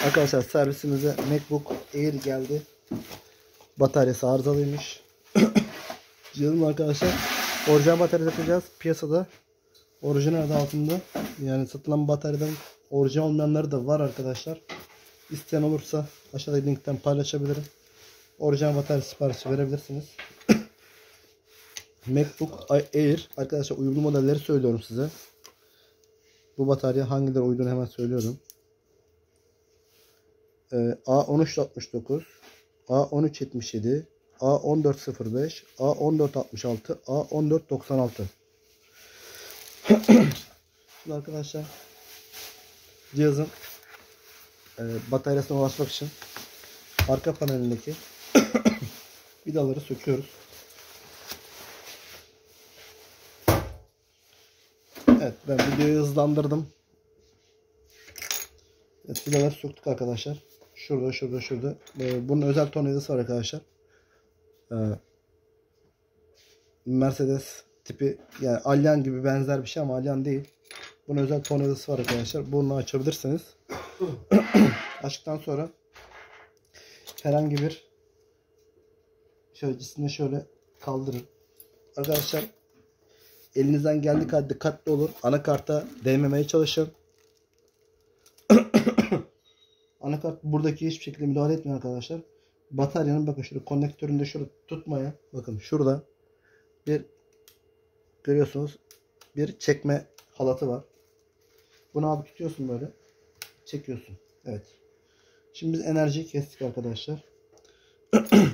Arkadaşlar servisimize MacBook Air geldi. Bataryası arızalıymış. Cihazım arkadaşlar orijinal batarya takacağız. Piyasada orijinal adı altında. Yani satılan bataryadan orijinal olmayanları da var arkadaşlar. İsteyen olursa aşağıdaki linkten paylaşabilirim. Orijinal batarya siparişi verebilirsiniz. MacBook Air arkadaşlar, uyumlu modelleri söylüyorum size. Bu batarya hangileri uyduğunu hemen söylüyorum. A1369, A1377, A1405, A1466, A1496. Şimdi arkadaşlar cihazın bataryasına ulaşmak için arka panelindeki vidaları söküyoruz. Evet, ben videoyu hızlandırdım. Evet, vidaları söktük arkadaşlar. Şurada. Bunun özel tornavidası var arkadaşlar. Mercedes tipi, yani Alyan gibi benzer bir şey ama Alyan değil. Bunun özel tornavidası var arkadaşlar. Bunu açabilirsiniz. Açtıktan sonra herhangi bir cismini şöyle kaldırın. Arkadaşlar elinizden geldiği kadar dikkatli olun. Anakarta değmemeye çalışın. Anakart buradaki hiçbir şekilde müdahale etmiyor arkadaşlar. Bataryanın bakın şurada konnektöründe şurada tutmaya, bakın şurada bir, görüyorsunuz, bir çekme halatı var. Bunu abi tutuyorsun, böyle çekiyorsun. Evet. Şimdi biz enerjiyi kestik arkadaşlar.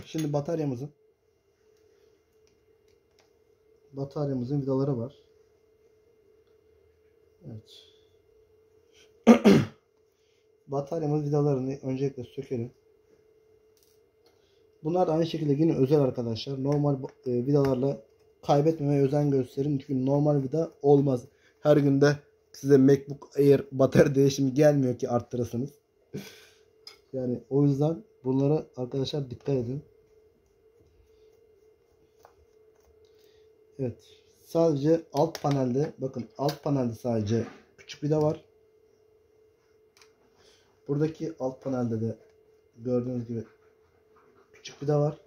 Şimdi bataryamızın vidaları var. Evet. Bataryamız vidalarını öncelikle sökelim. Bunlar da aynı şekilde yine özel arkadaşlar. Normal vidalarla kaybetmemeye özen gösterin. Çünkü normal vida olmaz. Her günde size MacBook Air batarya değişimi gelmiyor ki arttırasınız. Yani o yüzden bunlara arkadaşlar dikkat edin. Evet. Sadece alt panelde, bakın alt panelde sadece küçük vida var. Buradaki alt panelde de gördüğünüz gibi küçük vida var.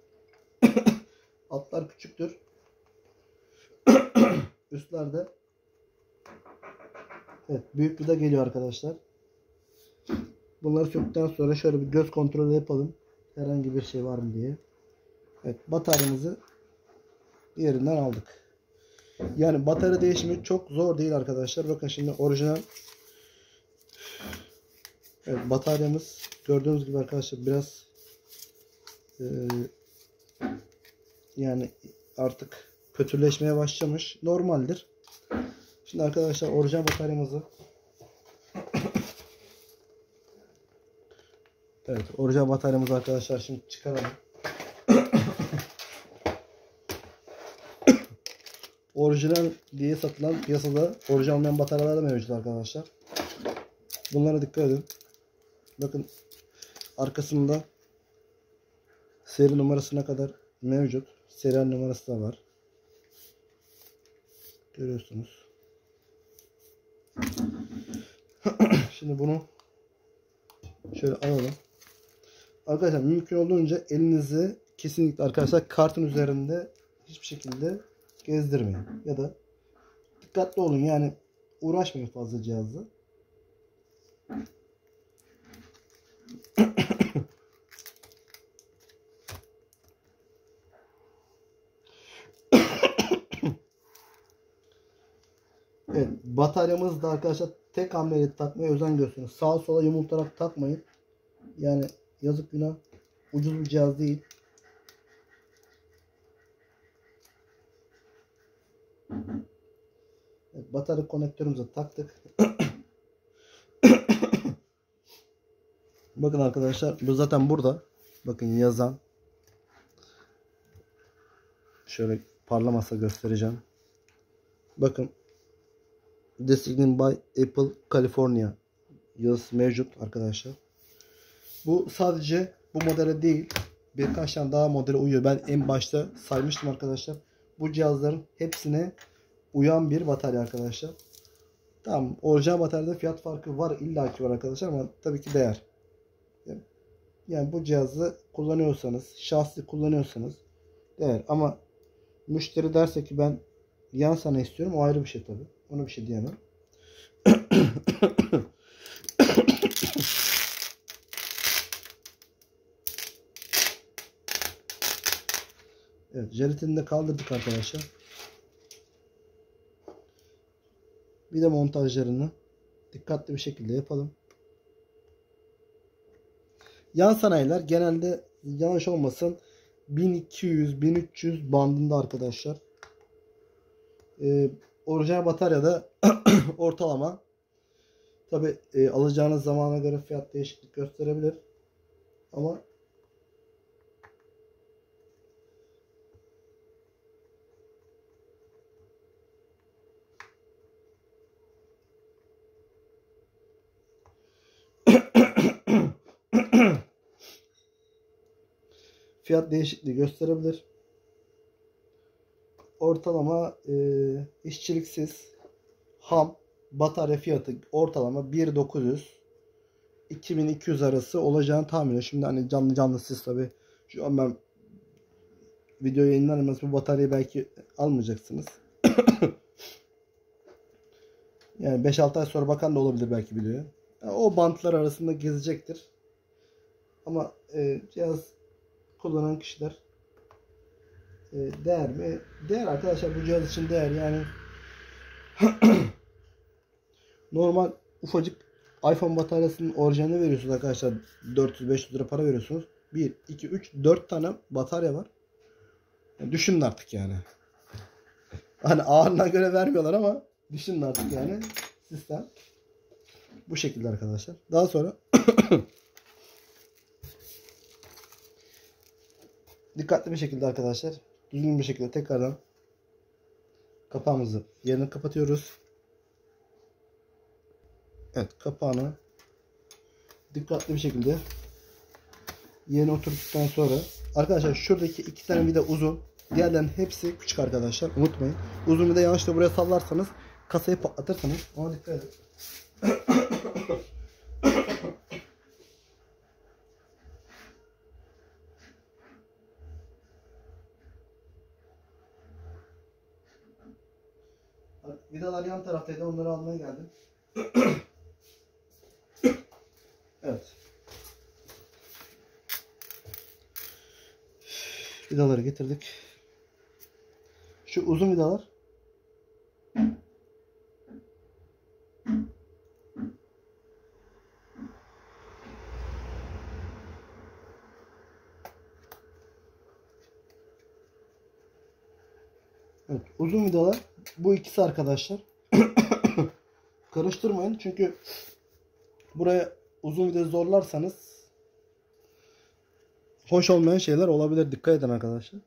Altlar küçüktür. Üstlerde evet, büyük vida geliyor arkadaşlar. Bunları söktükten sonra şöyle bir göz kontrolü yapalım. Herhangi bir şey var mı diye. Evet, bataryamızı yerinden aldık. Yani batarya değişimi çok zor değil arkadaşlar. Bakın şimdi orijinal, evet, bataryamız gördüğünüz gibi arkadaşlar biraz yani artık kötüleşmeye başlamış. Normaldir. Şimdi arkadaşlar orijinal bataryamızı evet, orijinal bataryamızı arkadaşlar şimdi çıkaralım. Orijinal diye satılan piyasada orijinal olmayan bataryalar da mevcut arkadaşlar. Bunlara dikkat edin. Bakın arkasında seri numarasına kadar mevcut. Serial numarası da var. Görüyorsunuz. Şimdi bunu şöyle alalım. Arkadaşlar mümkün olduğunca elinizi kesinlikle arkadaşlar kartın üzerinde hiçbir şekilde gezdirmeyin. Ya da dikkatli olun, yani uğraşmayın fazla cihazla. Evet, bataryamız da arkadaşlar tek hamleyle takmaya özen gösterin. Sağa sola yumultarak takmayın. Yani yazık günah, ucuz bir cihaz değil. Evet, batarya konektörümüze taktık. Bakın arkadaşlar, bu zaten burada. Bakın yazan. Şöyle parlamasa göstereceğim. Bakın. Designed by Apple California yazısı mevcut arkadaşlar. Bu sadece bu modele değil, birkaç tane daha modele uyuyor. Ben en başta saymıştım arkadaşlar. Bu cihazların hepsine uyan bir batarya arkadaşlar. Tamam, orijinal bataryada fiyat farkı var, illaki var arkadaşlar, ama tabii ki değer. Yani bu cihazı kullanıyorsanız, şahsi kullanıyorsanız değer. Ama müşteri derse ki ben yan sanayi istiyorum, o ayrı bir şey tabii. Ona bir şey diyemem. Evet, jelatini de kaldırdık arkadaşlar. Bir de montajlarını dikkatli bir şekilde yapalım. Yan sanayiler genelde, yanlış olmasın, 1200-1300 bandında arkadaşlar. Orijinal bataryada ortalama, tabi alacağınız zamana göre fiyat değişiklik gösterebilir. Ama fiyat değişikliği gösterebilir. Ortalama işçiliksiz ham batarya fiyatı ortalama 1900-2200 arası olacağını tahmin ediyorum. Şimdi hani canlı siz tabi şu an ben video yayınlarım, bu bataryayı belki almayacaksınız. Yani 5-6 ay sonra bakan da olabilir belki videoya. Yani o bantlar arasında gezecektir. Ama cihaz kullanan kişiler değer mi? Değer arkadaşlar, bu cihaz için değer. Yani normal ufacık iPhone bataryasının orijinalini veriyorsunuz arkadaşlar. 400-500 lira para veriyorsunuz. 1, 2, 3, 4 tane batarya var. Yani düşünün artık yani. Hani ağırlığına göre vermiyorlar ama düşünün artık yani. Sistem bu şekilde arkadaşlar. Daha sonra dikkatli bir şekilde arkadaşlar, düzgün bir şekilde tekrardan kapağımızı yerine kapatıyoruz. Evet, kapağını dikkatli bir şekilde yerine oturttuktan sonra arkadaşlar, şuradaki 2 tane vida uzun, diğerlerinin hepsi küçük arkadaşlar, unutmayın. Uzun vida yanlışlıkla buraya sallarsanız kasayı patlatırsınız, ona dikkat edin. Vidalar yan taraftaydı, onları almaya geldim. Evet. Vidaları getirdik. Şu uzun vidalar evet, uzun vidalar bu ikisi arkadaşlar. Karıştırmayın, çünkü buraya uzun vida zorlarsanız hoş olmayan şeyler olabilir. Dikkat edin arkadaşlar.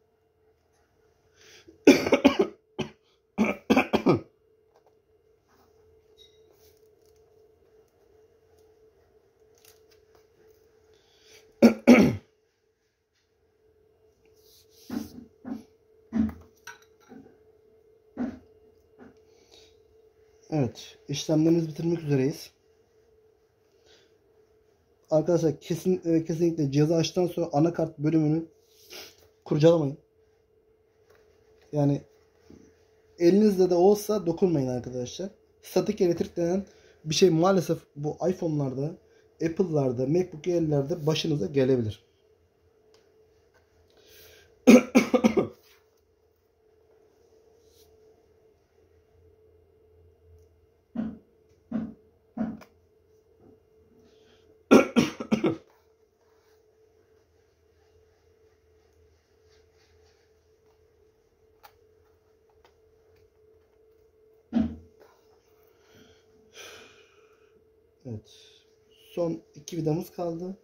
Evet, işlemlerimizi bitirmek üzereyiz. Arkadaşlar kesinlikle cihazı açtıktan sonra anakart bölümünü kurcalamayın. Yani elinizde de olsa dokunmayın arkadaşlar. Statik elektrik denen bir şey maalesef bu iPhone'larda, Apple'larda, MacBook Air'lerde başınıza gelebilir. Evet. Son 2 vidamız kaldı.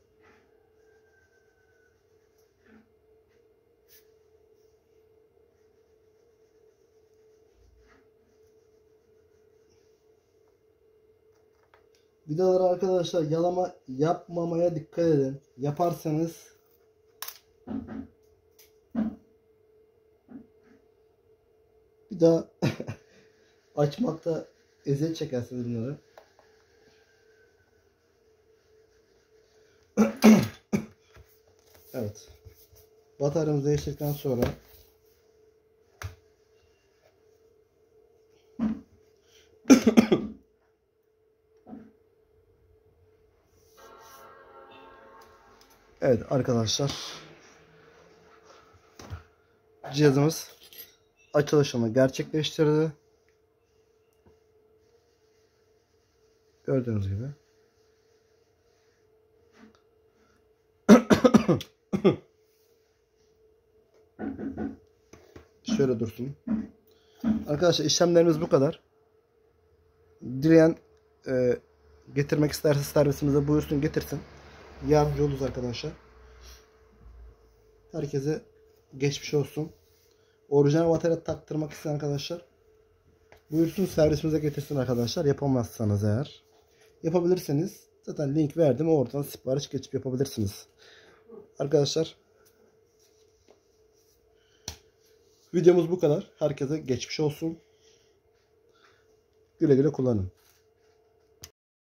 Vidaları arkadaşlar yalama yapmamaya dikkat edin. Yaparsanız bir daha açmakta eziyet çekersiniz bunları. Bataryamızı değiştirdikten sonra evet arkadaşlar, cihazımız açılışını gerçekleştirdi. Gördüğünüz gibi. Şöyle dursun. Arkadaşlar işlemlerimiz bu kadar. Dileyen getirmek isterse servisimize buyursun, getirsin. Yardımcı oluruz arkadaşlar. Herkese geçmiş olsun. Orijinal batarya taktırmak isteyen arkadaşlar buyursun, servisimize getirsin arkadaşlar. Yapamazsanız eğer. Yapabilirseniz zaten link verdim. Oradan sipariş geçip yapabilirsiniz. Arkadaşlar videomuz bu kadar. Herkese geçmiş olsun. Güle güle kullanın.